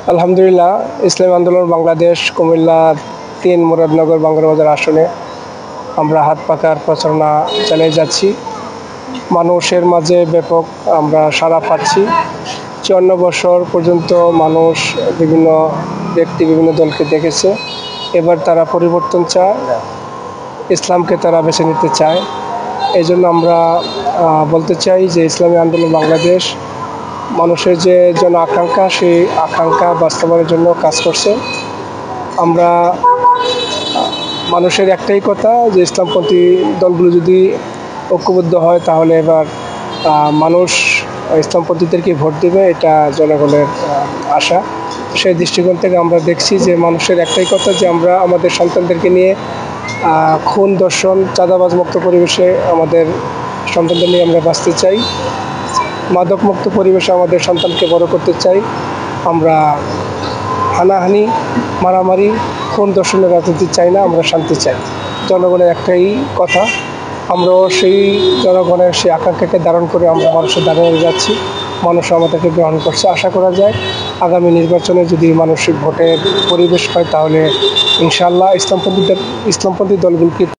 আলহামদুলিল্লাহ, ইসলামী আন্দোলন বাংলাদেশ কুমিল্লা ৩ মুরাদনগর বাঙ্গুরাবাজার আসনে আমরা হাত পাকার প্রচারণা চালিয়ে যাচ্ছি। মানুষের মাঝে ব্যাপক আমরা সাড়া পাচ্ছি। ৫৪ বছর পর্যন্ত মানুষ বিভিন্ন ব্যক্তি বিভিন্ন দলকে দেখেছে। এবার তারা পরিবর্তন চায়, ইসলামকে তারা বেছে নিতে চায়। এই জন্য আমরা বলতে চাই যে ইসলামী আন্দোলন বাংলাদেশ মানুষের যে জন আকাঙ্ক্ষা, সেই আকাঙ্ক্ষা বাস্তবায়নের জন্য কাজ করছে। আমরা মানুষের একটাই কথা যে ইসলামপন্থী দলগুলো যদি ঐক্যবদ্ধ হয় তাহলে এবার মানুষ ইসলামপন্থীদেরকে ভোট দেবে, এটা জনগণের আশা। সেই দৃষ্টিকোণ থেকে আমরা দেখছি যে মানুষের একটাই কথা যে আমরা আমাদের সন্তানদেরকে নিয়ে খুন, দর্শন, চাঁদাবাজ মুক্ত পরিবেশে আমাদের সন্তানদের নিয়ে আমরা বাঁচতে চাই। মাদকমুক্ত পরিবেশে আমাদের সন্তানকে বড় করতে চাই। আমরা হানাহানি, মারামারি, খুন, দর্শনের রাজনীতি চাই না, আমরা শান্তি চাই। জনগণের একটাই কথা, আমরাও সেই জনগণের সেই আকাঙ্ক্ষাকে ধারণ করে আমরা মানুষের দাঁড়িয়ে যাচ্ছি। মানুষ আমাদেরকে গ্রহণ করছে। আশা করা যায় আগামী নির্বাচনে যদি মানসিক ভোটের পরিবেশ হয় তাহলে ইনশাআল্লাহ ইসলামপন্থী দলগুলোকে